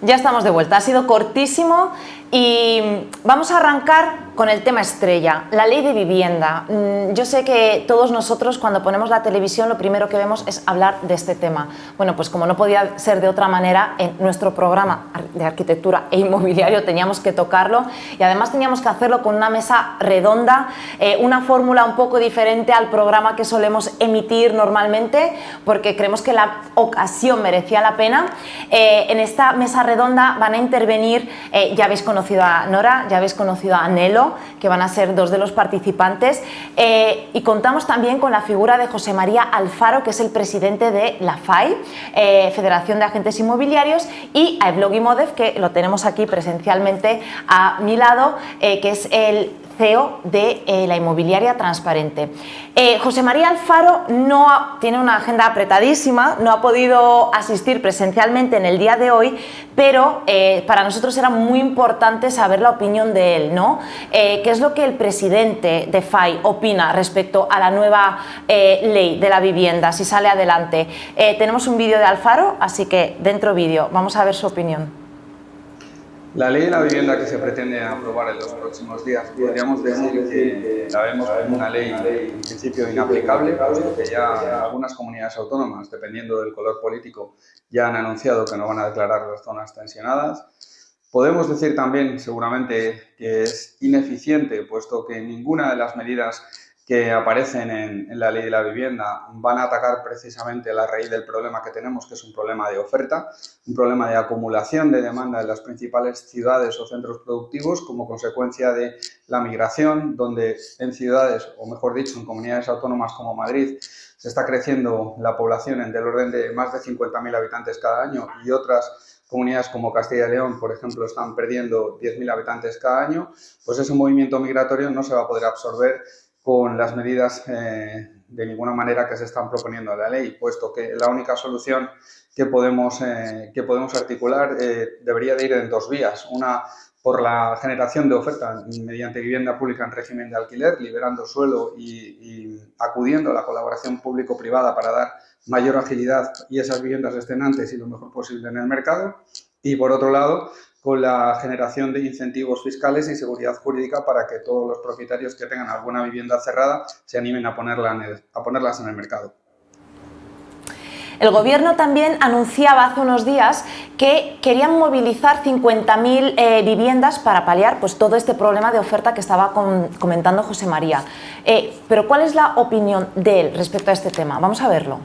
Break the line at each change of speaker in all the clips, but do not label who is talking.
Ya estamos de vuelta, ha sido cortísimo y vamos a arrancar con el tema estrella, la ley de vivienda. Yo sé que todos nosotros cuando ponemos la televisión lo primero que vemos es hablar de este tema. Bueno, pues como no podía ser de otra manera, en nuestro programa de arquitectura e inmobiliario teníamos que tocarlo y además teníamos que hacerlo con una mesa redonda, una fórmula un poco diferente al programa que solemos emitir normalmente, porque creemos que la ocasión merecía la pena. En esta mesa redonda van a intervenir, ya habéis conocido a Nora, ya habéis conocido a Nelo, que van a ser dos de los participantes, y contamos también con la figura de José María Alfaro, que es el presidente de la FAI, Federación de Agentes Inmobiliarios, y a Evlogi Modev, que lo tenemos aquí presencialmente a mi lado, que es el CEO de la inmobiliaria Transparente. José María Alfaro tiene una agenda apretadísima, no ha podido asistir presencialmente en el día de hoy, pero para nosotros era muy importante saber la opinión de él, ¿no? ¿Qué es lo que el presidente de FAI opina respecto a la nueva ley de la vivienda, si sale adelante? Tenemos un vídeo de Alfaro, así que dentro vídeo, vamos a ver su opinión.
La ley de la vivienda que se pretende aprobar en los próximos días, podríamos decir que la vemos como una ley en principio inaplicable, puesto que ya algunas comunidades autónomas, dependiendo del color político, ya han anunciado que no van a declarar las zonas tensionadas. Podemos decir también, seguramente, que es ineficiente, puesto que ninguna de las medidas que aparecen en la ley de la vivienda van a atacar precisamente la raíz del problema que tenemos, que es un problema de oferta, un problema de acumulación de demanda en las principales ciudades o centros productivos como consecuencia de la migración, donde en ciudades, o mejor dicho, en comunidades autónomas como Madrid, se está creciendo la población en del orden de más de 50.000 habitantes cada año y otras comunidades como Castilla y León, por ejemplo, están perdiendo 10.000 habitantes cada año, pues ese movimiento migratorio no se va a poder absorber con las medidas de ninguna manera que se están proponiendo en la ley, puesto que la única solución que podemos articular debería de ir en dos vías. Una, por la generación de oferta mediante vivienda pública en régimen de alquiler, liberando suelo y acudiendo a la colaboración público-privada para dar mayor agilidad y esas viviendas estén antes y lo mejor posible en el mercado. Y por otro lado, con la generación de incentivos fiscales y seguridad jurídica para que todos los propietarios que tengan alguna vivienda cerrada se animen a ponerlas en el mercado.
El Gobierno también anunciaba hace unos días que querían movilizar 50.000 viviendas para paliar pues, todo este problema de oferta que estaba comentando José María. Pero ¿cuál es la opinión de él respecto a este tema? Vamos a verlo.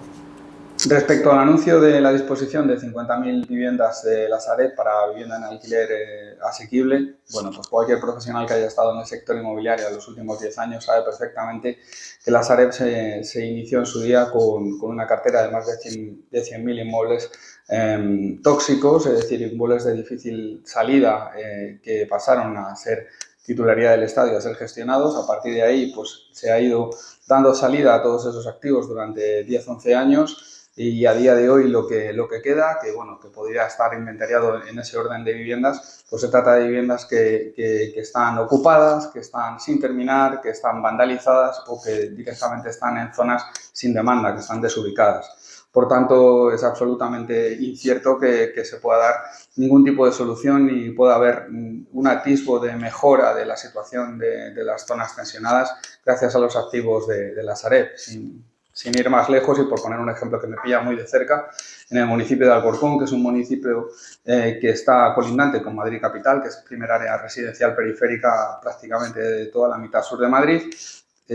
Respecto al anuncio de la disposición de 50.000 viviendas de la Sareb para vivienda en alquiler asequible, bueno, pues cualquier profesional que haya estado en el sector inmobiliario en los últimos 10 años sabe perfectamente que la Sareb se inició en su día con una cartera de más de 100.000 inmuebles tóxicos, es decir, inmuebles de difícil salida que pasaron a ser titularidad del Estado y a ser gestionados. A partir de ahí, pues se ha ido dando salida a todos esos activos durante 10-11 años. Y a día de hoy lo que queda, que podría estar inventariado en ese orden de viviendas, pues se trata de viviendas que están ocupadas, que están sin terminar, que están vandalizadas o que directamente están en zonas sin demanda, que están desubicadas. Por tanto, es absolutamente incierto que se pueda dar ningún tipo de solución ni pueda haber un atisbo de mejora de la situación de las zonas tensionadas gracias a los activos de la Sareb. Sin ir más lejos y por poner un ejemplo que me pilla muy de cerca, en el municipio de Alcorcón, que es un municipio que está colindante con Madrid Capital, que es el primer área residencial periférica prácticamente de toda la mitad sur de Madrid,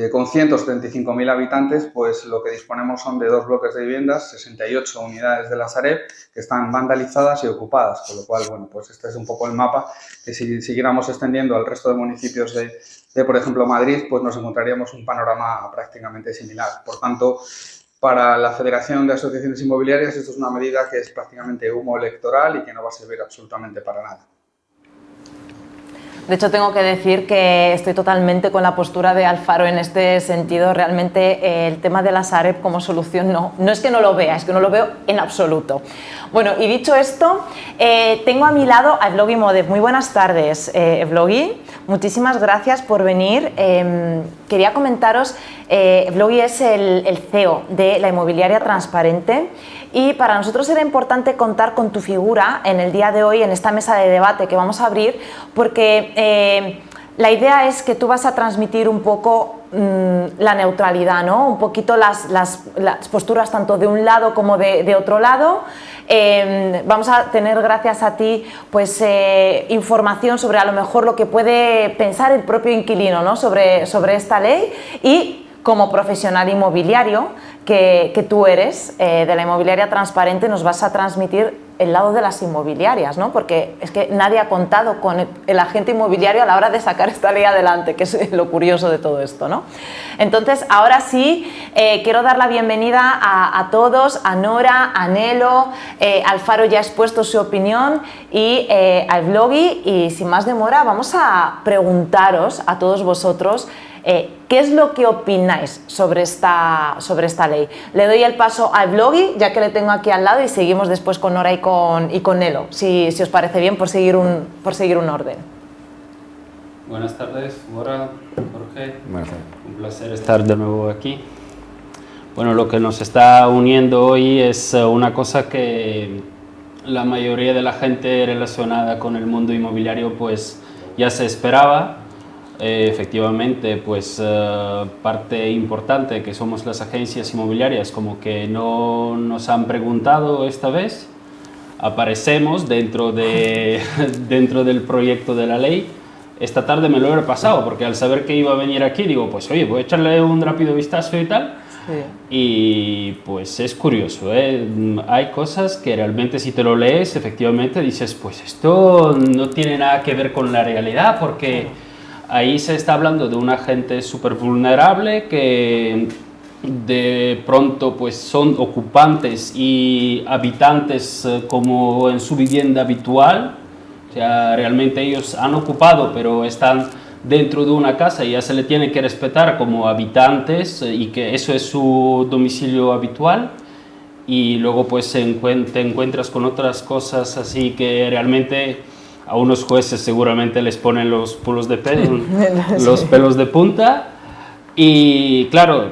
con 175.000 habitantes, pues lo que disponemos son de 2 bloques de viviendas, 68 unidades de la Sareb, que están vandalizadas y ocupadas, con lo cual, bueno, pues este es un poco el mapa que si siguiéramos extendiendo al resto de municipios de, por ejemplo, Madrid, pues nos encontraríamos un panorama prácticamente similar. Por tanto, para la Federación de Asociaciones Inmobiliarias esto es una medida que es prácticamente humo electoral y que no va a servir absolutamente para nada.
De hecho, tengo que decir que estoy totalmente con la postura de Alfaro en este sentido. Realmente el tema de la Sareb como solución no es que no lo vea, es que no lo veo en absoluto. Bueno, y dicho esto, tengo a mi lado a Evlogi Modev. Muy buenas tardes, Evlogi. Muchísimas gracias por venir. Quería comentaros, Evlogi es el CEO de la inmobiliaria Transparente y para nosotros era importante contar con tu figura en el día de hoy, en esta mesa de debate que vamos a abrir, porque la idea es que tú vas a transmitir un poco la neutralidad, ¿no? Un poquito las posturas tanto de un lado como de otro lado. Vamos a tener, gracias a ti, pues información sobre a lo mejor lo que puede pensar el propio inquilino, ¿no? sobre esta ley, y como profesional inmobiliario que tú eres, de la inmobiliaria transparente, nos vas a transmitir el lado de las inmobiliarias, ¿no? Porque es que nadie ha contado con el agente inmobiliario a la hora de sacar esta ley adelante, que es lo curioso de todo esto, ¿no? Entonces, ahora sí, quiero dar la bienvenida a todos, a Nora, a Nelo, Alfaro ya ha expuesto su opinión, y al Vloggy, y sin más demora vamos a preguntaros a todos vosotros ¿qué es lo que opináis sobre esta ley? Le doy el paso al Vloggy, ya que le tengo aquí al lado, y seguimos después con Nora y con Nelo, si os parece bien, por seguir un orden.
Buenas tardes, Nora, Jorge.
Buenas tardes.
Un placer estar de nuevo aquí. Bueno, lo que nos está uniendo hoy es una cosa que la mayoría de la gente relacionada con el mundo inmobiliario pues ya se esperaba. Efectivamente, pues parte importante que somos las agencias inmobiliarias, como que no nos han preguntado esta vez, aparecemos dentro del proyecto de la ley. Esta tarde me lo he repasado, porque al saber que iba a venir aquí, digo, pues oye, voy a echarle un rápido vistazo y tal. Sí. Y pues es curioso, ¿eh? Hay cosas que realmente si te lo lees, efectivamente dices, pues esto no tiene nada que ver con la realidad, porque ahí se está hablando de una gente súper vulnerable que de pronto pues son ocupantes y habitantes como en su vivienda habitual. O sea, realmente ellos han ocupado, pero están dentro de una casa y ya se le tiene que respetar como habitantes, y que eso es su domicilio habitual. Y luego pues te encuentras con otras cosas así que realmente a unos jueces seguramente les ponen los pelos de punta. Y claro,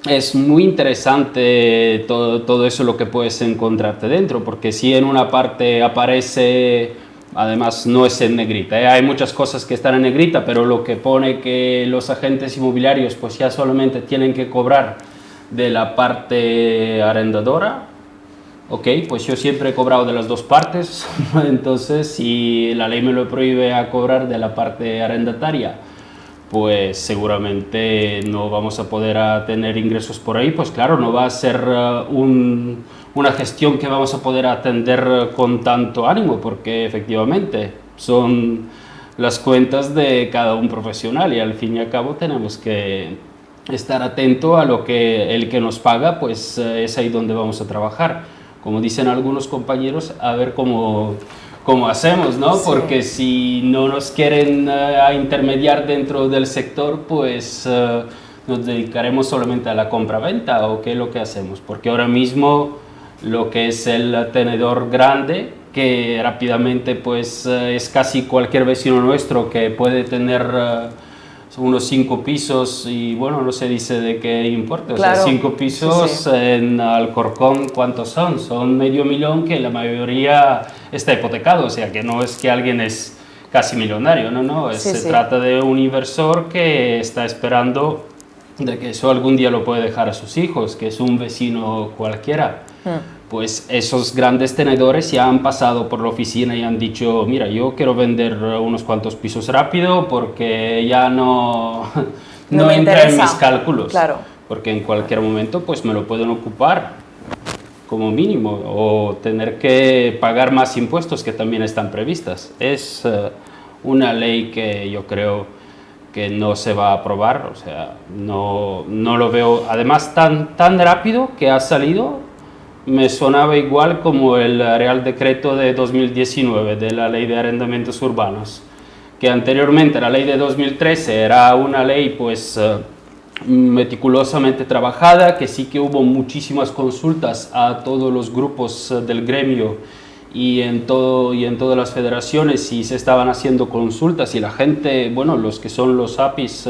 es muy interesante todo eso lo que puedes encontrarte dentro, porque si en una parte aparece, además no es en negrita, hay muchas cosas que están en negrita, pero lo que pone que los agentes inmobiliarios pues ya solamente tienen que cobrar de la parte arrendadora. Ok, pues yo siempre he cobrado de las dos partes, entonces si la ley me lo prohíbe a cobrar de la parte arrendataria, pues seguramente no vamos a poder tener ingresos por ahí. Pues claro, no va a ser una gestión que vamos a poder atender con tanto ánimo, porque efectivamente son las cuentas de cada un profesional, y al fin y al cabo tenemos que estar atento a lo que el que nos paga, pues es ahí donde vamos a trabajar. Como dicen algunos compañeros, a ver cómo hacemos, ¿no? Sí. Porque si no nos quieren a intermediar dentro del sector, pues nos dedicaremos solamente a la compra-venta, ¿o qué es lo que hacemos? Porque ahora mismo lo que es el tenedor grande, que rápidamente pues es casi cualquier vecino nuestro que puede tener unos 5 pisos, y bueno, no se dice de qué importa, claro. O sea, 5 pisos sí. En Alcorcón, ¿cuántos son? Son $500,000, que la mayoría está hipotecado, o sea, que no es que alguien es casi millonario, no, se trata de un inversor que está esperando de que eso algún día lo puede dejar a sus hijos, que es un vecino cualquiera. Pues esos grandes tenedores ya han pasado por la oficina y han dicho, mira, yo quiero vender unos cuantos pisos rápido porque ya no entra en mis cálculos. Claro. Porque en cualquier momento pues me lo pueden ocupar como mínimo, o tener que pagar más impuestos que también están previstas. Es una ley que yo creo que no se va a aprobar, o sea, no lo veo, además tan rápido que ha salido. Me sonaba igual como el Real Decreto de 2019 de la Ley de Arrendamientos Urbanos, que anteriormente la Ley de 2013 era una ley pues meticulosamente trabajada, que sí que hubo muchísimas consultas a todos los grupos del gremio y en todas las federaciones, y se estaban haciendo consultas, y la gente, bueno, los que son los APIs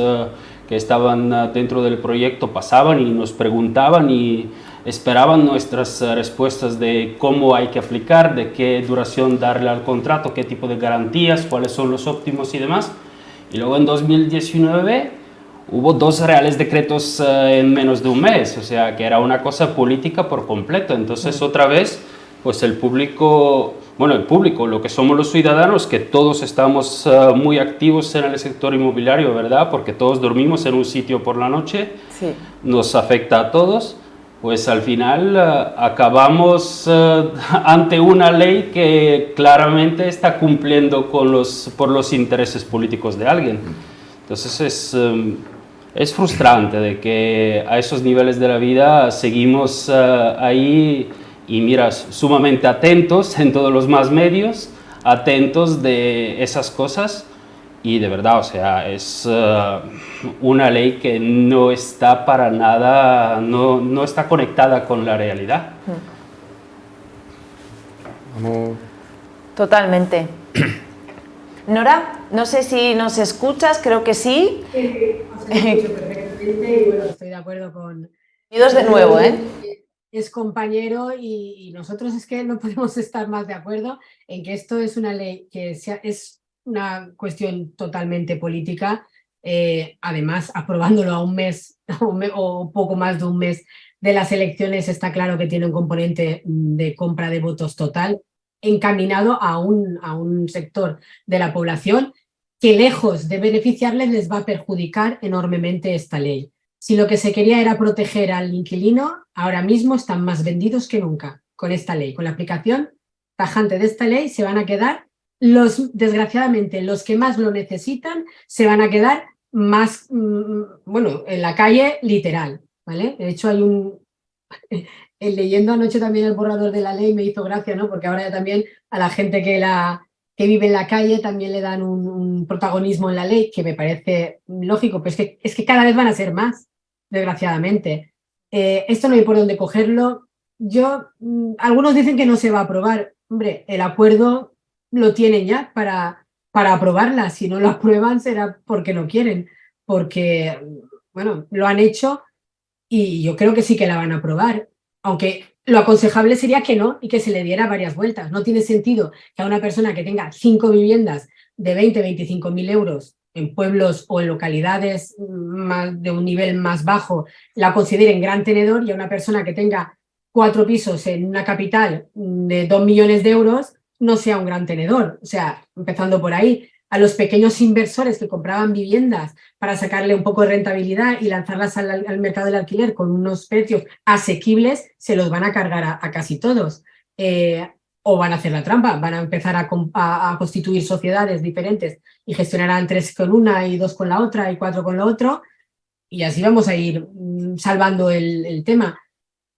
que estaban dentro del proyecto pasaban y nos preguntaban, y esperaban nuestras respuestas de cómo hay que aplicar, de qué duración darle al contrato, qué tipo de garantías, cuáles son los óptimos y demás. Y luego en 2019 hubo 2 reales decretos en menos de un mes, o sea que era una cosa política por completo. Entonces otra vez, pues el público, lo que somos los ciudadanos, que todos estamos muy activos en el sector inmobiliario, ¿verdad? Porque todos dormimos en un sitio por la noche,
Sí.
nos afecta a todos. Pues al final acabamos ante una ley que claramente está cumpliendo por los intereses políticos de alguien. Entonces es frustrante de que a esos niveles de la vida seguimos ahí y miras sumamente atentos en todos los más medios, atentos de esas cosas. Y de verdad, o sea, es una ley que no está para nada, no está conectada con la realidad.
Vamos.
Totalmente. Nora, no sé si nos escuchas, creo que sí.
Sí, os escucho perfectamente y bueno, estoy de acuerdo con...
Bienvenidos de nuevo, ¿eh?
Es compañero y nosotros es que no podemos estar más de acuerdo en que esto es una ley que es una cuestión totalmente política, además aprobándolo a un mes o poco más de un mes de las elecciones está claro que tiene un componente de compra de votos total encaminado a un sector de la población que lejos de beneficiarles les va a perjudicar enormemente esta ley. Si lo que se quería era proteger al inquilino, ahora mismo están más vendidos que nunca con esta ley. Con la aplicación tajante de esta ley se van a quedar desgraciadamente, los que más lo necesitan se van a quedar más, en la calle literal, ¿vale? De hecho, leyendo anoche también el borrador de la ley me hizo gracia, ¿no? Porque ahora ya también a la gente que vive en la calle también le dan un protagonismo en la ley que me parece lógico, pero es que cada vez van a ser más, desgraciadamente. Esto no hay por dónde cogerlo. Algunos dicen que no se va a aprobar. Hombre, el acuerdo lo tienen ya para aprobarla. Si no lo aprueban será porque no quieren, porque, bueno, lo han hecho y yo creo que sí que la van a aprobar, aunque lo aconsejable sería que no y que se le diera varias vueltas. No tiene sentido que a una persona que tenga 5 viviendas de 20, 25 mil euros en pueblos o en localidades de un nivel más bajo la consideren gran tenedor y a una persona que tenga 4 pisos en una capital de 2 millones de euros no sea un gran tenedor. O sea, empezando por ahí, a los pequeños inversores que compraban viviendas para sacarle un poco de rentabilidad y lanzarlas al mercado del alquiler con unos precios asequibles, se los van a cargar a casi todos. O van a hacer la trampa, van a empezar a constituir sociedades diferentes y gestionarán 3 con una y 2 con la otra y 4 con lo otro y así vamos a ir salvando el tema.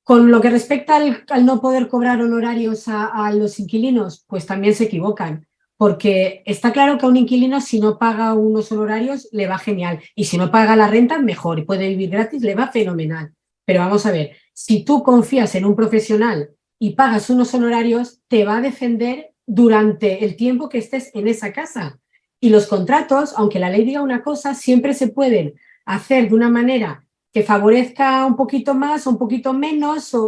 Con lo que respecta al no poder cobrar honorarios a los inquilinos, pues también se equivocan, porque está claro que a un inquilino si no paga unos honorarios le va genial y si no paga la renta mejor y puede vivir gratis, le va fenomenal. Pero vamos a ver, si tú confías en un profesional y pagas unos honorarios, te va a defender durante el tiempo que estés en esa casa. Y los contratos, aunque la ley diga una cosa, siempre se pueden hacer de una manera que favorezca un poquito más o un poquito menos, es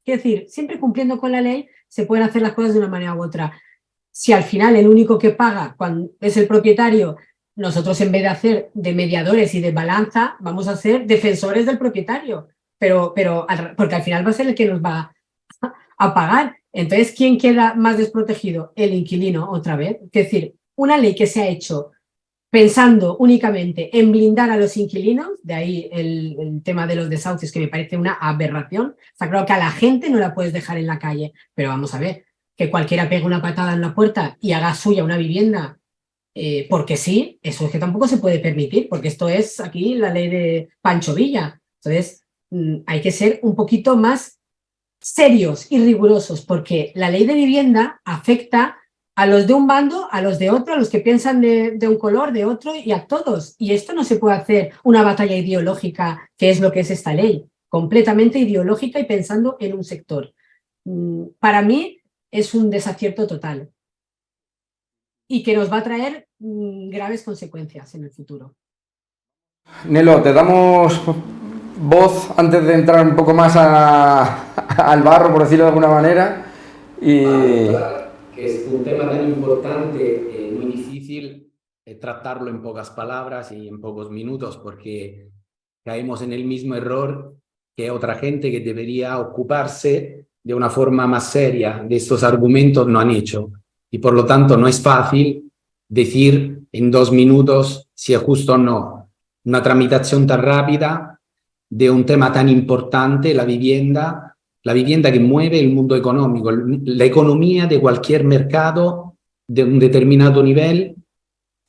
decir, siempre cumpliendo con la ley se pueden hacer las cosas de una manera u otra. Si al final el único que paga cuando es el propietario, nosotros en vez de hacer de mediadores y de balanza, vamos a ser defensores del propietario, porque al final va a ser el que nos va a pagar. Entonces, ¿quién queda más desprotegido? El inquilino, otra vez. Es decir, una ley que se ha hecho pensando únicamente en blindar a los inquilinos, de ahí el tema de los desahucios, que me parece una aberración. Está claro que a la gente no la puedes dejar en la calle, pero vamos a ver, que cualquiera pegue una patada en la puerta y haga suya una vivienda, porque sí, eso es que tampoco se puede permitir, porque esto es aquí la ley de Pancho Villa. Entonces, hay que ser un poquito más serios y rigurosos, porque la ley de vivienda afecta a los de un bando, a los de otro, a los que piensan de un color, de otro y a todos. Y esto no se puede hacer una batalla ideológica, que es lo que es esta ley, completamente ideológica y pensando en un sector. Para mí es un desacierto total y que nos va a traer graves consecuencias en el futuro.
Nelo, te damos voz antes de entrar un poco más al barro, por decirlo de alguna manera. Y...
Claro, que es un tema tan importante, muy difícil tratarlo en pocas palabras y en pocos minutos, porque caemos en el mismo error que otra gente que debería ocuparse de una forma más seria de estos argumentos no han hecho. Y por lo tanto no es fácil decir en 2 minutos si es justo o no. Una tramitación tan rápida de un tema tan importante, la vivienda que mueve el mundo económico, la economía de cualquier mercado de un determinado nivel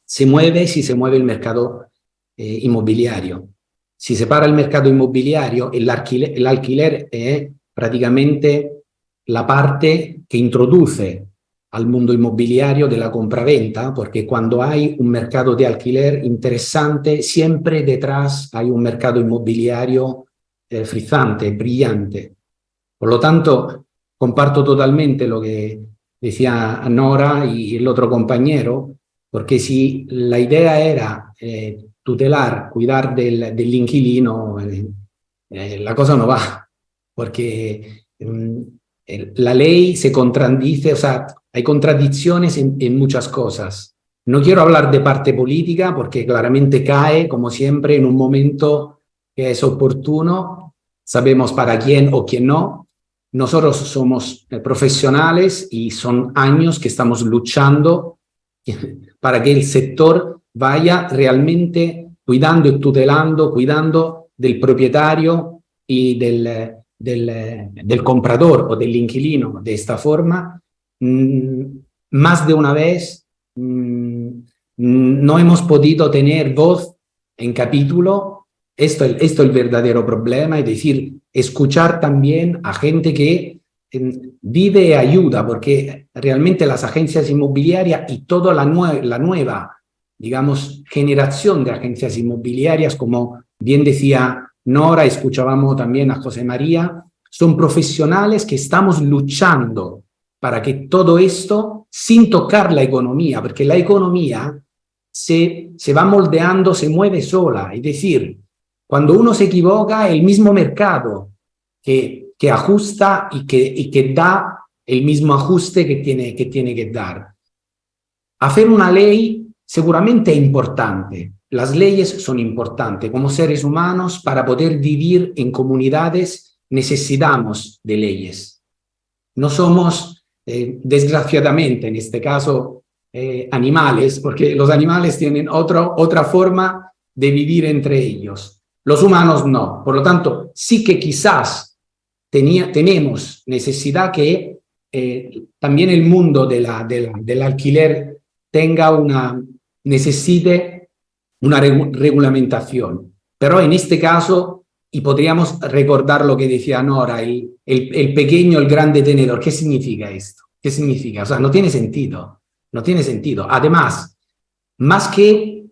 se mueve si se mueve el mercado inmobiliario. Si se para el mercado inmobiliario, el alquiler es prácticamente la parte que introduce al mundo inmobiliario de la compraventa, porque cuando hay un mercado de alquiler interesante, siempre detrás hay un mercado inmobiliario frizzante, brillante. Por lo tanto, comparto totalmente lo que decía Nora y el otro compañero, porque si la idea era tutelar, cuidar del inquilino, la cosa no va, porque la ley se contradice, o sea, hay contradicciones en muchas cosas. No quiero hablar de parte política porque claramente cae, como siempre, en un momento que es oportuno. Sabemos para quién o quién no. Nosotros somos profesionales y son años que estamos luchando para que el sector vaya realmente cuidando y tutelando, cuidando del propietario y del comprador o del inquilino. De esta forma, más de una vez no hemos podido tener voz en capítulo. Esto es el verdadero problema, es decir, escuchar también a gente que vive y ayuda, porque realmente las agencias inmobiliarias y toda la nueva, digamos, generación de agencias inmobiliarias, como bien decía Nora, escuchábamos también a José María, son profesionales que estamos luchando para que todo esto, sin tocar la economía, porque la economía se va moldeando, se mueve sola, es decir, cuando uno se equivoca, el mismo mercado que ajusta y que da el mismo ajuste que tiene que dar. Hacer una ley seguramente es importante. Las leyes son importantes. Como seres humanos, para poder vivir en comunidades, necesitamos de leyes. No somos, desgraciadamente, en este caso, animales, porque los animales tienen otra forma de vivir entre ellos. Los humanos no. Por lo tanto, sí que quizás tenemos necesidad que también el mundo del alquiler necesite una regulamentación. Pero en este caso, y podríamos recordar lo que decía Nora, el pequeño, el grande tenedor. ¿Qué significa esto? ¿Qué significa? O sea, no tiene sentido. No tiene sentido. Además, más que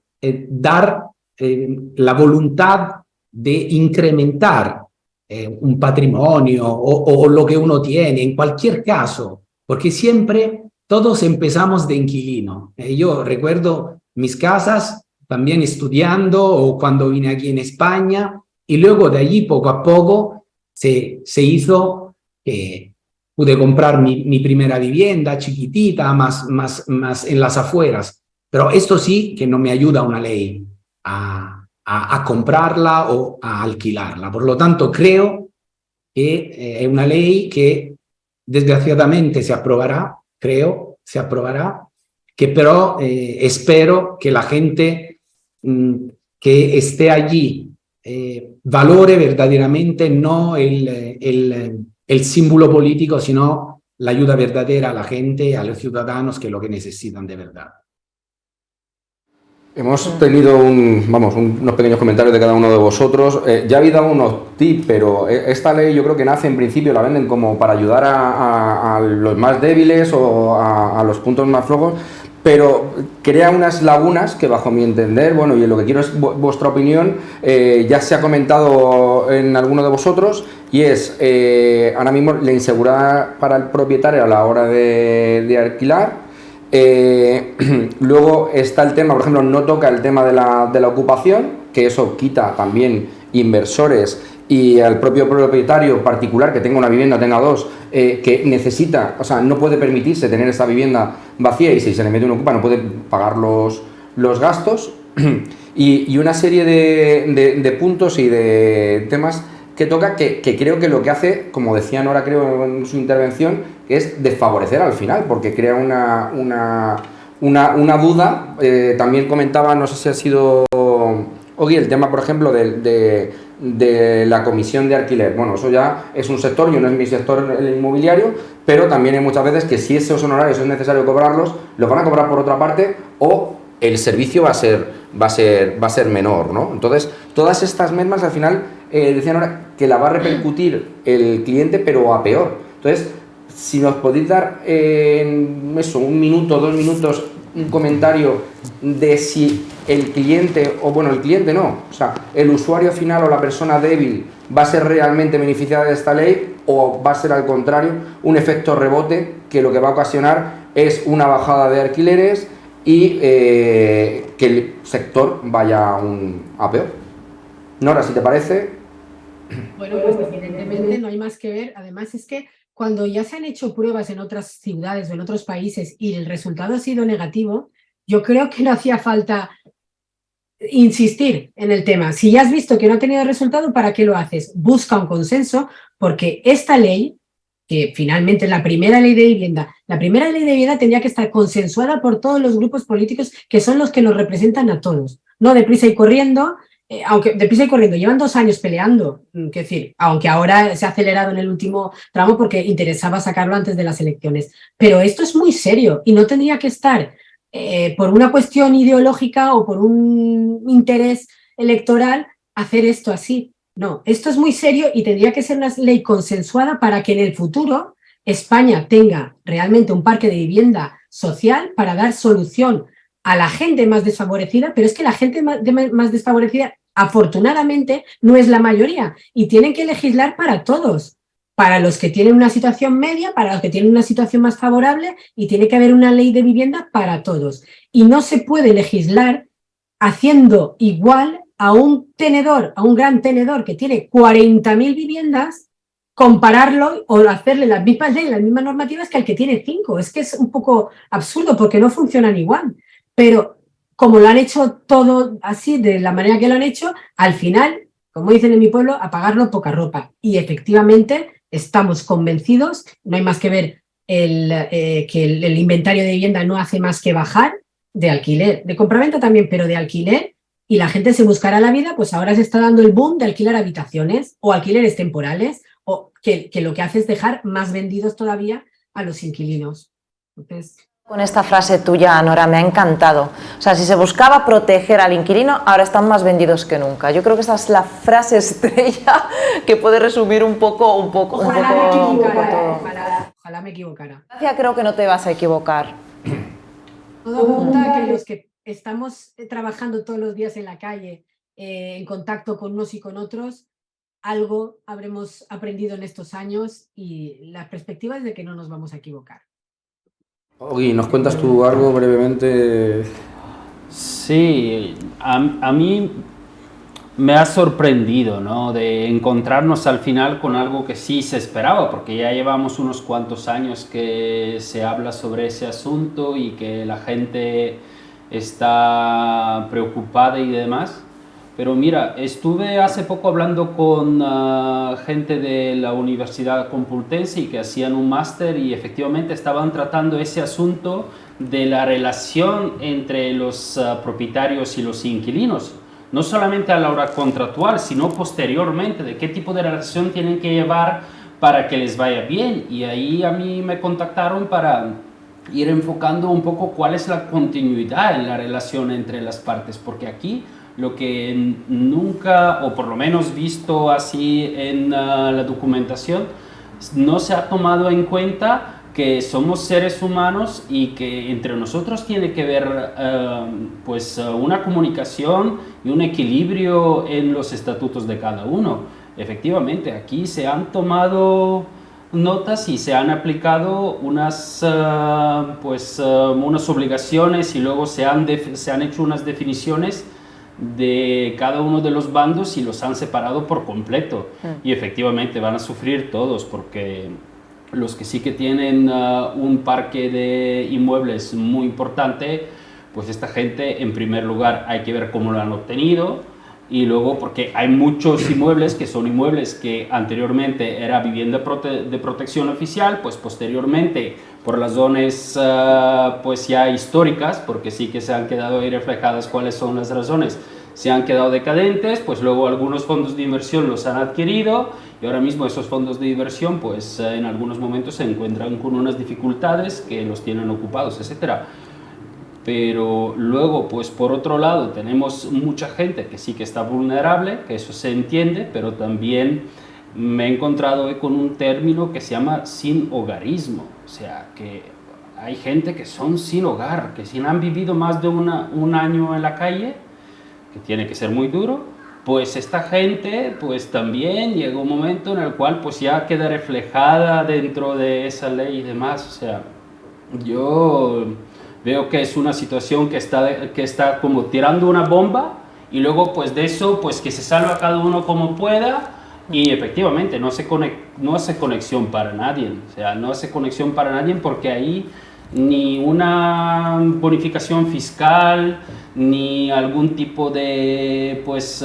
dar la voluntad de incrementar un patrimonio o lo que uno tiene, en cualquier caso, porque siempre todos empezamos de inquilino. Yo recuerdo mis casas también estudiando o cuando vine aquí en España, y luego de allí poco a poco se hizo que pude comprar mi primera vivienda chiquitita, más en las afueras. Pero esto sí que no me ayuda una ley a comprarla o a alquilarla. Por lo tanto, creo que es una ley que desgraciadamente se aprobará, que pero espero que la gente que esté allí valore verdaderamente no el símbolo político, sino la ayuda verdadera a la gente, a los ciudadanos, que es lo que necesitan de verdad.
Hemos tenido unos pequeños comentarios de cada uno de vosotros. Ya habéis dado unos tips, pero esta ley yo creo que nace en principio, la venden como para ayudar a los más débiles o a los puntos más flojos, pero crea unas lagunas que bajo mi entender, bueno, y lo que quiero es vuestra opinión, ya se ha comentado en alguno de vosotros, y es ahora mismo la inseguridad para el propietario a la hora de alquilar. Luego está el tema, por ejemplo, no toca el tema de la ocupación, que eso quita también inversores y al propio propietario particular que tenga una vivienda, tenga dos, que necesita, o sea, no puede permitirse tener esa vivienda vacía y si se le mete un ocupa no puede pagar los gastos y una serie de puntos y de temas que toca que creo que lo que hace, como decía Nora creo en su intervención, es desfavorecer al final, porque crea una duda. También comentaba, no sé si ha sido Ogui, el tema, por ejemplo, de la comisión de alquiler. Bueno, eso ya es un sector, yo no es mi sector el inmobiliario, pero también hay muchas veces que si esos honorarios es necesario cobrarlos, los van a cobrar por otra parte o el servicio va a ser menor, ¿no? Entonces, todas estas mermas al final, decían ahora que la va a repercutir el cliente, pero a peor. Entonces, si nos podéis dar en eso, 1 minuto, 2 minutos, un comentario de si el cliente, o bueno, el cliente no, o sea, el usuario final o la persona débil va a ser realmente beneficiada de esta ley o va a ser al contrario un efecto rebote que lo que va a ocasionar es una bajada de alquileres y que el sector vaya a peor. Nora, si te parece.
Bueno, pues evidentemente no hay más que ver. Además es que cuando ya se han hecho pruebas en otras ciudades o en otros países y el resultado ha sido negativo, yo creo que no hacía falta insistir en el tema. Si ya has visto que no ha tenido resultado, ¿para qué lo haces? Busca un consenso, porque esta ley, que finalmente es la primera ley de vivienda tendría que estar consensuada por todos los grupos políticos que son los que nos representan a todos. No deprisa y corriendo, aunque deprisa y corriendo, llevan 2 años peleando, es decir, aunque ahora se ha acelerado en el último tramo porque interesaba sacarlo antes de las elecciones. Pero esto es muy serio y no tendría que estar por una cuestión ideológica o por un interés electoral hacer esto así. No, esto es muy serio y tendría que ser una ley consensuada para que en el futuro España tenga realmente un parque de vivienda social para dar solución a la gente más desfavorecida, pero es que la gente más desfavorecida afortunadamente no es la mayoría y tienen que legislar para todos, para los que tienen una situación media, para los que tienen una situación más favorable y tiene que haber una ley de vivienda para todos. Y no se puede legislar haciendo igual a un tenedor, a un gran tenedor que tiene 40.000 viviendas, compararlo o hacerle las mismas leyes, las mismas normativas que al que tiene 5. Es que es un poco absurdo porque no funcionan igual. Pero como lo han hecho todo así, de la manera que lo han hecho, al final, como dicen en mi pueblo, a pagarlo poca ropa. Y efectivamente estamos convencidos, no hay más que ver que el inventario de vivienda no hace más que bajar de alquiler, de compraventa también, pero de alquiler, y la gente se buscará la vida, pues ahora se está dando el boom de alquilar habitaciones o alquileres temporales, o que lo que hace es dejar más vendidos todavía a los inquilinos. Entonces,
con esta frase tuya, Nora, me ha encantado. O sea, si se buscaba proteger al inquilino, ahora están más vendidos que nunca. Yo creo que esa es la frase estrella que puede resumir un poco
ojalá me equivocara.
Gracias, creo que no te vas a equivocar.
Todo apunta a que los que estamos trabajando todos los días en la calle, en contacto con unos y con otros, algo habremos aprendido en estos años y la perspectiva es de que no nos vamos a equivocar.
Ogui, ¿nos cuentas tú algo brevemente?
Sí, a mí me ha sorprendido, ¿no?, de encontrarnos al final con algo que sí se esperaba, porque ya llevamos unos cuantos años que se habla sobre ese asunto y que la gente está preocupada y demás. Pero mira, estuve hace poco hablando con gente de la Universidad Complutense y que hacían un máster y efectivamente estaban tratando ese asunto de la relación entre los propietarios y los inquilinos. No solamente a la hora contractual, sino posteriormente, de qué tipo de relación tienen que llevar para que les vaya bien. Y ahí a mí me contactaron para ir enfocando un poco cuál es la continuidad en la relación entre las partes, porque aquí lo que nunca, o por lo menos visto así en la documentación, no se ha tomado en cuenta que somos seres humanos y que entre nosotros tiene que haber una comunicación y un equilibrio en los estatutos de cada uno. Efectivamente, aquí se han tomado notas y se han aplicado unas obligaciones y luego se han hecho unas definiciones de cada uno de los bandos y los han separado por completo. Y efectivamente van a sufrir todos, porque los que sí que tienen un parque de inmuebles muy importante, pues esta gente, en primer lugar, hay que ver cómo lo han obtenido, y luego porque hay muchos inmuebles que son inmuebles que anteriormente era vivienda de protección oficial, pues posteriormente por las zonas pues ya históricas, porque sí que se han quedado ahí reflejadas cuáles son las razones, se han quedado decadentes, pues luego algunos fondos de inversión los han adquirido, y ahora mismo esos fondos de inversión pues en algunos momentos se encuentran con unas dificultades que los tienen ocupados, etcétera. Pero luego, pues por otro lado, tenemos mucha gente que sí que está vulnerable, que eso se entiende, pero también me he encontrado hoy con un término que se llama sin hogarismo. O sea, que hay gente que son sin hogar, que si han vivido más de un año en la calle, que tiene que ser muy duro, pues esta gente pues también llega un momento en el cual pues ya queda reflejada dentro de esa ley y demás. O sea, yo veo que es una situación que está como tirando una bomba, y luego pues de eso pues que se salva cada uno como pueda, y efectivamente no hace conexión para nadie. O sea, no hace conexión para nadie, porque ahí ni una bonificación fiscal, ni algún tipo de, pues,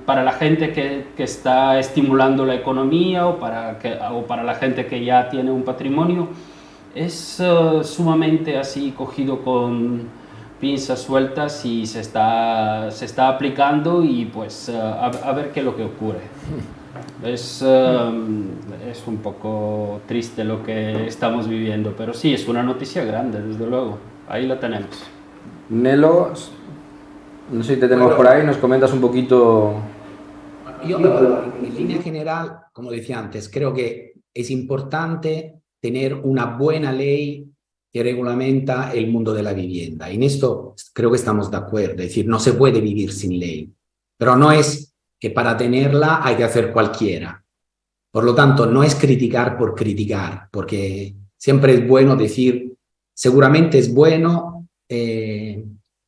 para la gente que está estimulando la economía, o para la gente que ya tiene un patrimonio. Es sumamente así cogido con pinzas sueltas, y se está aplicando, y pues a ver qué es lo que ocurre. Es un poco triste lo que estamos viviendo, pero sí, es una noticia grande, desde luego. Ahí la tenemos.
Nelo, no sé si te tenemos por ahí, nos comentas un poquito.
Yo, en línea general, como decía antes, creo que es importante tener una buena ley que regulamenta el mundo de la vivienda. Y en esto creo que estamos de acuerdo, es decir, no se puede vivir sin ley, pero no es que para tenerla hay que hacer cualquiera. Por lo tanto, no es criticar por criticar, porque siempre es bueno decir, seguramente es bueno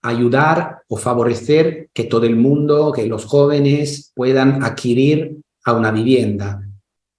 ayudar o favorecer que todo el mundo, que los jóvenes puedan adquirir a una vivienda.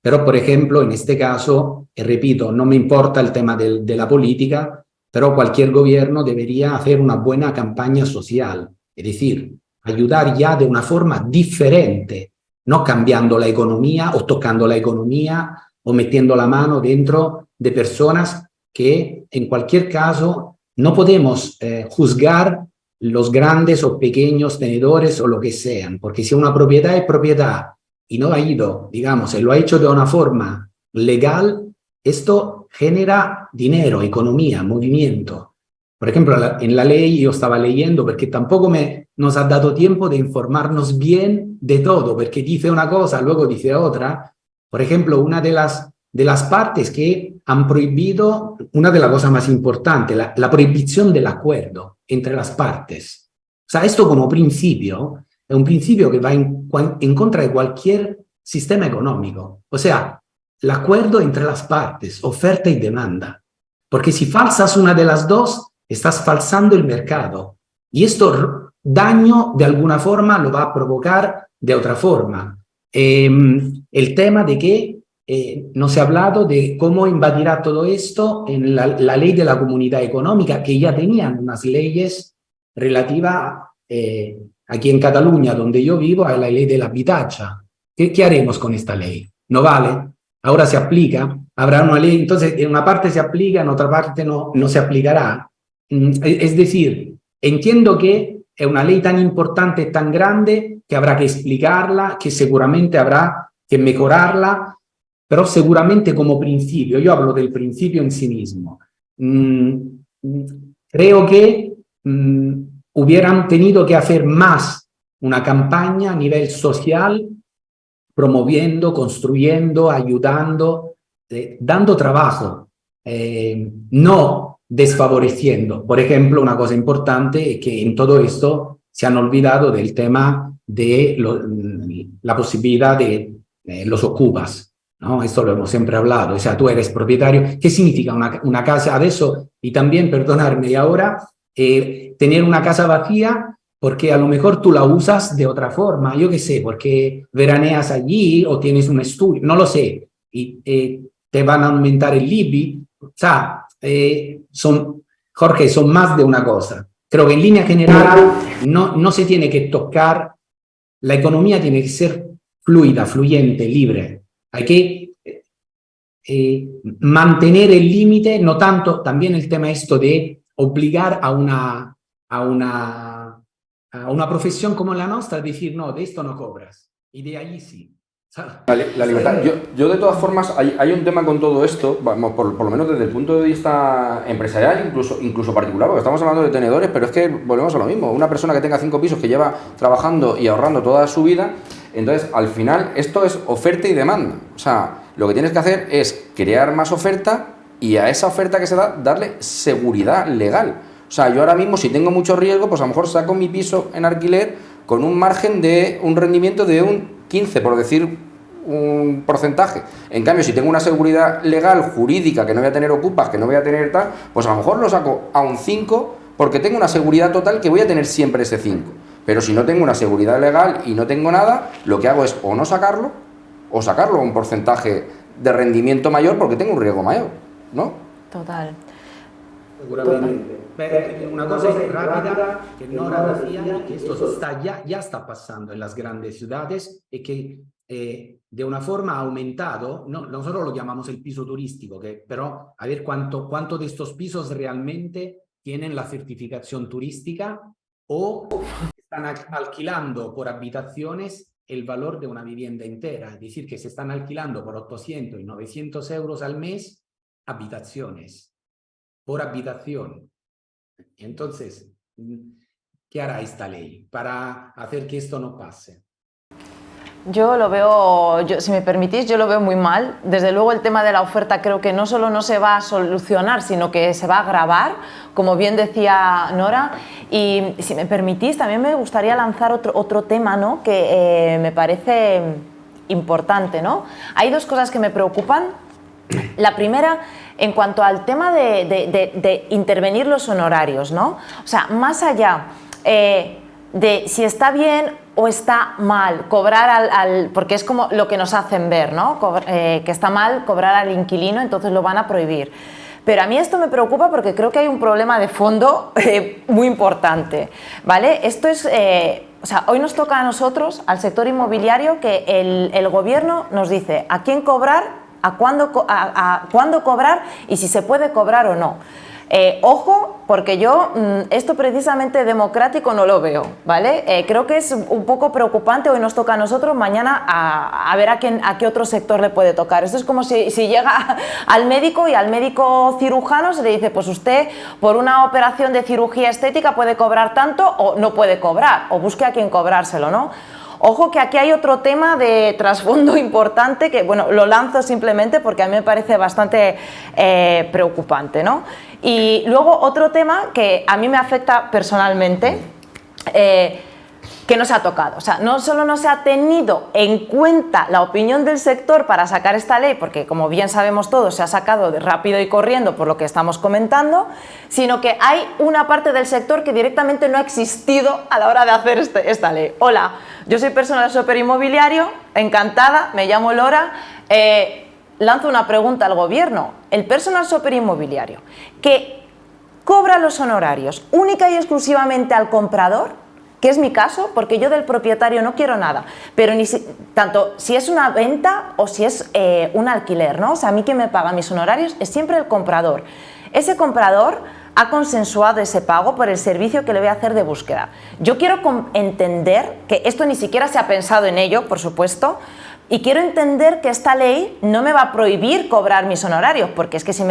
Pero, por ejemplo, en este caso, repito, no me importa el tema de la política, pero cualquier gobierno debería hacer una buena campaña social, es decir, ayudar ya de una forma diferente, no cambiando la economía o tocando la economía o metiendo la mano dentro de personas que, en cualquier caso, no podemos juzgar los grandes o pequeños tenedores o lo que sean, porque si una propiedad es propiedad y no ha ido, digamos, y lo ha hecho de una forma legal, esto genera dinero, economía, movimiento. Por ejemplo, en la ley yo estaba leyendo, porque tampoco nos ha dado tiempo de informarnos bien de todo, porque dice una cosa, luego dice otra. Por ejemplo, una de las partes que han prohibido, una de las cosas más importantes, la prohibición del acuerdo entre las partes. O sea, esto como principio es un principio que va en contra de cualquier sistema económico. O sea, el acuerdo entre las partes, oferta y demanda. Porque si falsas una de las dos, estás falsando el mercado. Y esto daño de alguna forma lo va a provocar de otra forma. El tema de que no se ha hablado de cómo invadirá todo esto en la ley de la comunidad económica, que ya tenían unas leyes relativas aquí en Cataluña, donde yo vivo, a la ley de la habitacha. ¿Qué haremos con esta ley? ¿No vale? Ahora se aplica, habrá una ley, entonces en una parte se aplica, en otra parte no se aplicará. Es decir, entiendo que es una ley tan importante, tan grande, que habrá que explicarla, que seguramente habrá que mejorarla, pero seguramente como principio, yo hablo del principio en sí mismo, creo que hubieran tenido que hacer más una campaña a nivel social, promoviendo, construyendo, ayudando, dando trabajo, no desfavoreciendo. Por ejemplo, una cosa importante es que en todo esto se han olvidado del tema de la posibilidad de los ocupas, ¿no? Esto lo hemos siempre hablado. O sea, tú eres propietario. ¿Qué significa una casa? Adesso, y también, perdonarme, y ahora, tener una casa vacía porque a lo mejor tú la usas de otra forma, yo qué sé, porque veraneas allí o tienes un estudio, no lo sé, y te van a aumentar el IBI, o sea, Jorge, son más de una cosa. Creo que en línea general no se tiene que tocar, la economía tiene que ser fluida, fluyente, libre. Hay que mantener el límite, no tanto, también el tema esto de obligar a una profesión como la nuestra, decir, no, de esto no cobras, y de allí sí.
La libertad. Yo de todas formas, hay un tema con todo esto, vamos, por lo menos desde el punto de vista empresarial, incluso particular, porque estamos hablando de tenedores, pero es que volvemos a lo mismo. Una persona que tenga 5 pisos, que lleva trabajando y ahorrando toda su vida, entonces al final esto es oferta y demanda. O sea, lo que tienes que hacer es crear más oferta y a esa oferta que se da, darle seguridad legal. O sea, yo ahora mismo, si tengo mucho riesgo, pues a lo mejor saco mi piso en alquiler con un margen de un rendimiento de un 15, por decir un porcentaje. En cambio, si tengo una seguridad legal, jurídica, que no voy a tener ocupas, que no voy a tener tal, pues a lo mejor lo saco a un 5 porque tengo una seguridad total que voy a tener siempre ese 5. Pero si no tengo una seguridad legal y no tengo nada, lo que hago es o no sacarlo, o sacarlo a un porcentaje de rendimiento mayor porque tengo un riesgo mayor, ¿no?
Total.
Seguramente. Pero una cosa es rápida, que Nora decía, que esto ya está pasando en las grandes ciudades y que de una forma ha aumentado, no, nosotros lo llamamos el piso turístico, pero a ver cuánto de estos pisos realmente tienen la certificación turística o están alquilando por habitaciones el valor de una vivienda entera, es decir, que se están alquilando por 800 y 900 euros al mes habitaciones, por habitación. Entonces, ¿qué hará esta ley para hacer que esto no pase?
Yo lo veo, si me permitís, yo lo veo muy mal. Desde luego el tema de la oferta creo que no solo no se va a solucionar, sino que se va a agravar, como bien decía Nora. Y si me permitís, también me gustaría lanzar otro tema, ¿no?, que me parece importante, ¿no? Hay dos cosas que me preocupan. La primera, en cuanto al tema de intervenir los honorarios, ¿no? O sea, más allá de si está bien o está mal cobrar porque es como lo que nos hacen ver, ¿no? Que está mal cobrar al inquilino, entonces lo van a prohibir. Pero a mí esto me preocupa porque creo que hay un problema de fondo muy importante, ¿vale? Esto es, o sea, hoy nos toca a nosotros, al sector inmobiliario, que el gobierno nos dice a quién cobrar, a cuándo cobrar y si se puede cobrar o no. Ojo, porque yo esto precisamente democrático no lo veo, ¿vale? Creo que es un poco preocupante, hoy nos toca a nosotros, mañana a ver a qué otro sector le puede tocar. Esto es como si llega al médico y al médico cirujano se le dice, pues usted por una operación de cirugía estética puede cobrar tanto o no puede cobrar, o busque a quién cobrárselo, ¿no? Ojo que aquí hay otro tema de trasfondo importante que, bueno, lo lanzo simplemente porque a mí me parece bastante preocupante, ¿no? Y luego otro tema que a mí me afecta personalmente, que no se ha tocado. O sea, no solo no se ha tenido en cuenta la opinión del sector para sacar esta ley, porque como bien sabemos todos se ha sacado de rápido y corriendo por lo que estamos comentando, sino que hay una parte del sector que directamente no ha existido a la hora de hacer esta ley. Hola, yo soy personal shopper inmobiliario, encantada, me llamo Lora, lanzo una pregunta al gobierno. El personal shopper inmobiliario que cobra los honorarios única y exclusivamente al comprador, que es mi caso, porque yo del propietario no quiero nada, pero tanto si es una venta o si es un alquiler, ¿no? O sea, a mí quien me paga mis honorarios es siempre el comprador. Ese comprador ha consensuado ese pago por el servicio que le voy a hacer de búsqueda. Yo quiero entender que esto ni siquiera se ha pensado en ello, por supuesto, y quiero entender que esta ley no me va a prohibir cobrar mis honorarios, porque es que si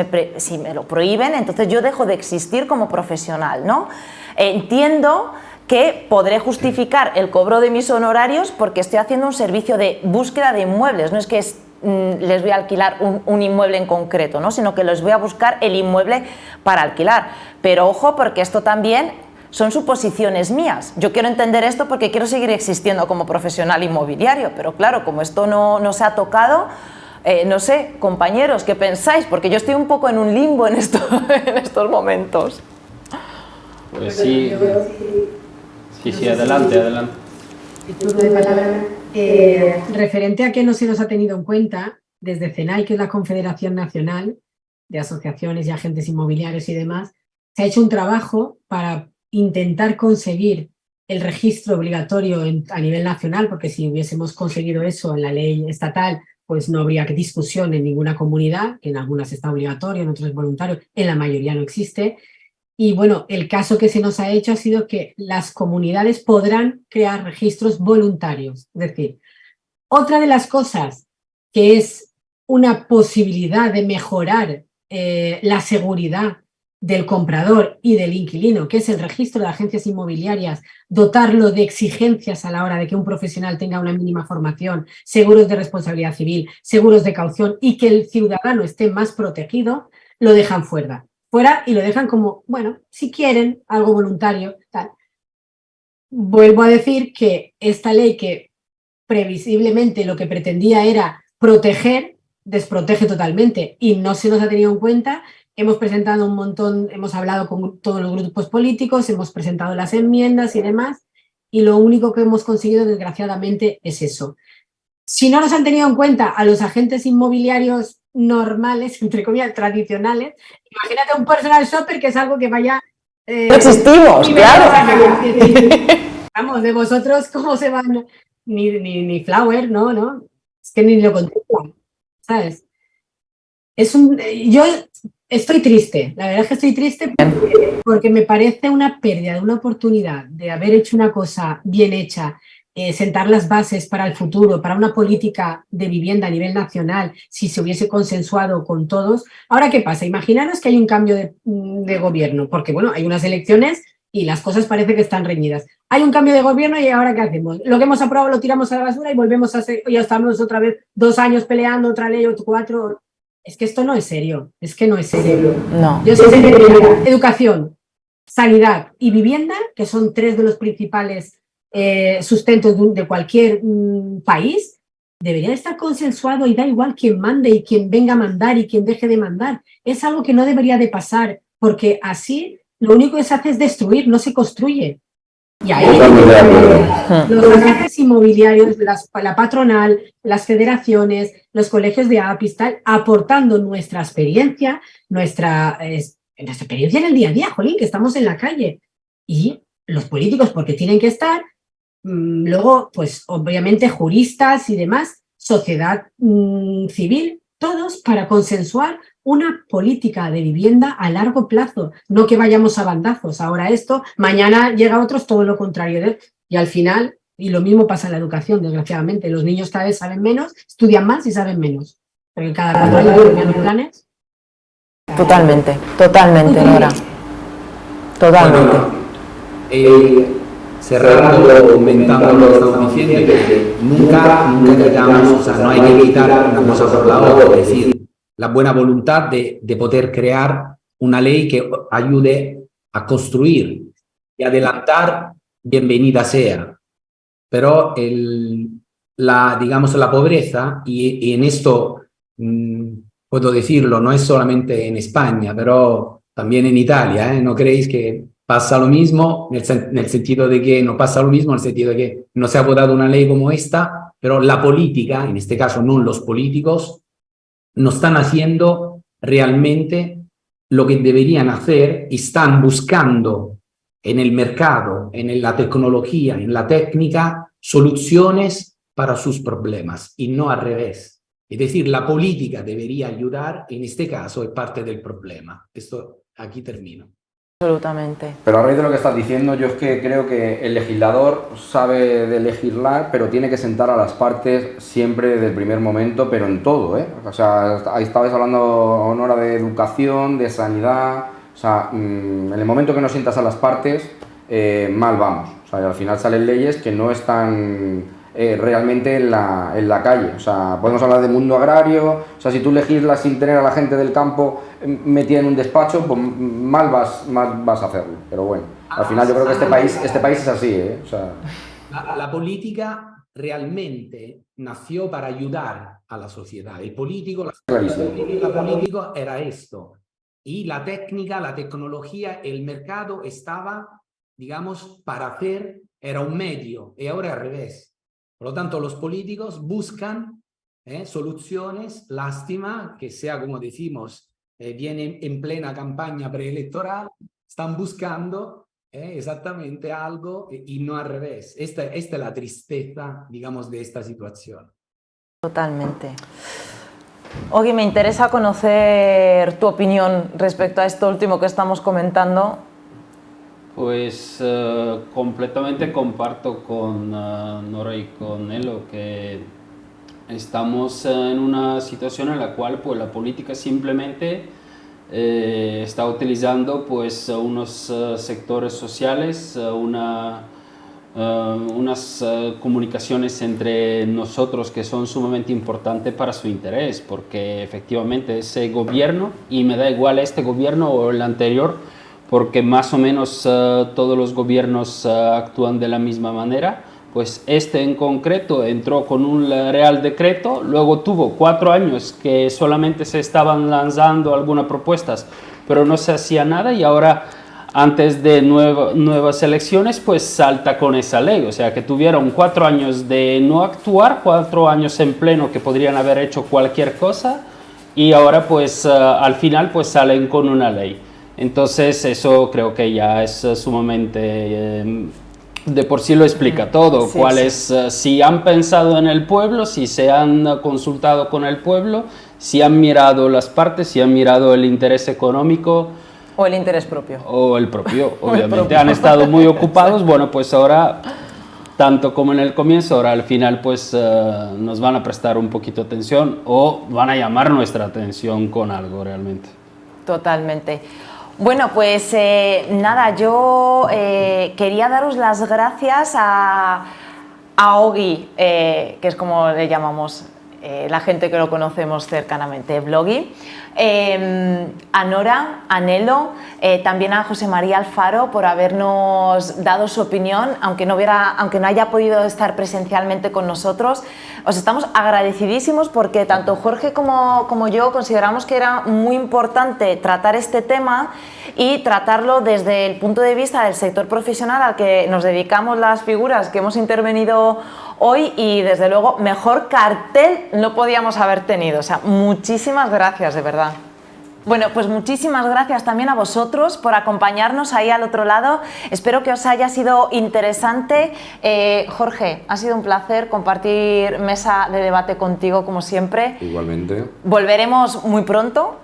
me lo prohíben, entonces yo dejo de existir como profesional, ¿no? Entiendo que podré justificar el cobro de mis honorarios porque estoy haciendo un servicio de búsqueda de inmuebles, no es que les voy a alquilar un inmueble en concreto, ¿no? Sino que les voy a buscar el inmueble para alquilar. Pero ojo, porque esto también son suposiciones mías. Yo quiero entender esto porque quiero seguir existiendo como profesional inmobiliario, pero claro, como esto no se ha tocado, no sé, compañeros, ¿qué pensáis? Porque yo estoy un poco en un limbo en estos momentos.
Pues sí. Sí, sí, adelante, adelante.
Turno de palabra. Referente a que no se nos ha tenido en cuenta, desde CENAI, que es la Confederación Nacional de Asociaciones y Agentes Inmobiliarios y demás, se ha hecho un trabajo para intentar conseguir el registro obligatorio a nivel nacional, porque si hubiésemos conseguido eso en la ley estatal, pues no habría discusión en ninguna comunidad, que en algunas está obligatorio, en otras es voluntario, en la mayoría no existe. Y bueno, el caso que se nos ha hecho ha sido que las comunidades podrán crear registros voluntarios. Es decir, otra de las cosas que es una posibilidad de mejorar la seguridad del comprador y del inquilino, que es el registro de agencias inmobiliarias, dotarlo de exigencias a la hora de que un profesional tenga una mínima formación, seguros de responsabilidad civil, seguros de caución y que el ciudadano esté más protegido, lo dejan fuera y lo dejan como, bueno, si quieren, algo voluntario, tal. Vuelvo a decir que esta ley que previsiblemente lo que pretendía era proteger, desprotege totalmente y no se nos ha tenido en cuenta. Hemos presentado un montón, hemos hablado con todos los grupos políticos, hemos presentado las enmiendas y demás, y lo único que hemos conseguido, desgraciadamente, es eso. Si no nos han tenido en cuenta a los agentes inmobiliarios normales, entre comillas, tradicionales, imagínate un personal shopper que es algo que vaya...
No existimos, claro.
Vamos, de vosotros, ¿cómo se van? Ni Flower, ¿no? Es que ni lo contemplan, ¿sabes? Yo estoy triste, la verdad es que estoy triste porque me parece una pérdida de una oportunidad de haber hecho una cosa bien hecha, sentar las bases para el futuro, para una política de vivienda a nivel nacional, si se hubiese consensuado con todos. Ahora, ¿qué pasa? Imaginaros que hay un cambio de gobierno, porque bueno, hay unas elecciones y las cosas parece que están reñidas. Hay un cambio de gobierno y ¿ahora qué hacemos? Lo que hemos aprobado lo tiramos a la basura y volvemos a hacer, ya estamos otra vez 2 años peleando otra ley o 4. Es que esto no es serio, es que no es serio.
No.
Yo sé que educación, sanidad y vivienda, que son 3 de los principales sustentos de cualquier país, debería estar consensuado y da igual quién mande y quién venga a mandar y quién deje de mandar. Es algo que no debería de pasar, porque así lo único que se hace es destruir, no se construye. Y ahí los agentes inmobiliarios, la patronal, las federaciones, los colegios de APIs, aportando nuestra experiencia, nuestra experiencia en el día a día, jolín, que estamos en la calle. Y los políticos, porque tienen que estar, luego, pues obviamente juristas y demás, sociedad civil, todos para consensuar una política de vivienda a largo plazo, no que vayamos a bandazos. Ahora esto, mañana llega otros, todo lo contrario. Y al final, y lo mismo pasa en la educación, desgraciadamente, los niños cada vez saben menos, estudian más y saben menos. Porque cada 4 años cambian los planes.
Totalmente, Nora. Totalmente.
Cerrando, comentando lo que estamos diciendo, que nunca quitamos, o sea, no hay que quitar una cosa por la otra, es decir, la buena voluntad de poder crear una ley que ayude a construir y adelantar, bienvenida sea. Pero digamos, la pobreza, y en esto puedo decirlo, no es solamente en España, pero también en Italia, ¿no creéis que pasa lo mismo, en el sentido de que no pasa lo mismo, en el sentido de que no se ha votado una ley como esta, pero la política, en este caso no los políticos, no están haciendo realmente lo que deberían hacer y están buscando en el mercado, en la tecnología, en la técnica, soluciones para sus problemas y no al revés. Es decir, la política debería ayudar, en este caso es parte del problema. Esto aquí termino.
Absolutamente.
Pero a raíz de lo que estás diciendo, yo es que creo que el legislador sabe de legislar, pero tiene que sentar a las partes siempre desde el primer momento, pero en todo, ¿eh? O sea, ahí estabais hablando, Nora, de educación, de sanidad. O sea, en el momento que no sientas a las partes, mal vamos. O sea, al final salen leyes que no están realmente en la calle. O sea, podemos hablar de mundo agrario. O sea, si tú legislas sin tener a la gente del campo metida en un despacho, pues mal vas a hacerlo. Pero bueno, al final yo creo que este país es así, ¿eh? O sea,
la política realmente nació para ayudar a la sociedad. El político, la política era esto. Y la técnica, la tecnología, el mercado estaba digamos, para hacer era un medio y ahora al revés. Por lo tanto, los políticos buscan soluciones, lástima que sea, como decimos, viene en plena campaña preelectoral, están buscando exactamente algo y no al revés. Esta es la tristeza, digamos, de esta situación.
Totalmente. Ogi, me interesa conocer tu opinión respecto a esto último que estamos comentando.
Pues completamente comparto con Nora y con Elo que estamos en una situación en la cual pues, la política simplemente está utilizando pues, unos sectores sociales, unas comunicaciones entre nosotros que son sumamente importantes para su interés, porque efectivamente ese gobierno, y me da igual este gobierno o el anterior, porque más o menos todos los gobiernos actúan de la misma manera, pues este en concreto entró con un Real Decreto, luego tuvo 4 años que solamente se estaban lanzando algunas propuestas, pero no se hacía nada, y ahora antes de nuevas elecciones pues salta con esa ley, o sea que tuvieron 4 años de no actuar, 4 años en pleno que podrían haber hecho cualquier cosa, y ahora pues al final pues salen con una ley. Entonces eso creo que ya es sumamente, de por sí lo explica todo,
sí,
cuál
sí.
es, si han pensado en el pueblo, si se han consultado con el pueblo, si han mirado las partes, si han mirado el interés económico.
O el interés propio.
O el propio, obviamente. Han estado muy ocupados, bueno, pues ahora, tanto como en el comienzo, ahora al final pues nos van a prestar un poquito de atención o van a llamar nuestra atención con algo realmente.
Totalmente. Bueno, pues nada, yo quería daros las gracias a Ogi, que es como le llamamos la gente que lo conocemos cercanamente, Vlogi, a Nora, a Nelo, también a José María Alfaro por habernos dado su opinión, aunque no haya podido estar presencialmente con nosotros. Os estamos agradecidísimos porque tanto Jorge como yo consideramos que era muy importante tratar este tema y tratarlo desde el punto de vista del sector profesional al que nos dedicamos las figuras que hemos intervenido hoy, y desde luego mejor cartel no podíamos haber tenido. O sea, muchísimas gracias, de verdad. Bueno, pues muchísimas gracias también a vosotros por acompañarnos ahí al otro lado. Espero que os haya sido interesante. Jorge, ha sido un placer compartir mesa de debate contigo como siempre.
Igualmente.
Volveremos muy pronto.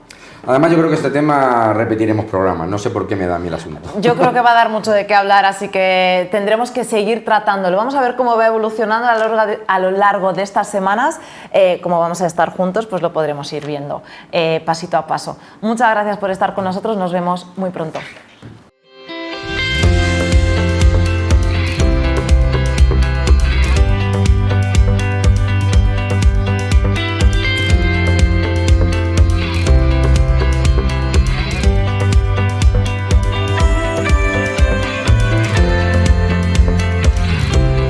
Además, yo creo que este tema repetiremos programas, no sé por qué me da a mí el asunto.
Yo creo que va a dar mucho de qué hablar, así que tendremos que seguir tratándolo. Vamos a ver cómo va evolucionando a lo largo de estas semanas. Como vamos a estar juntos, pues lo podremos ir viendo pasito a paso. Muchas gracias por estar con nosotros, nos vemos muy pronto.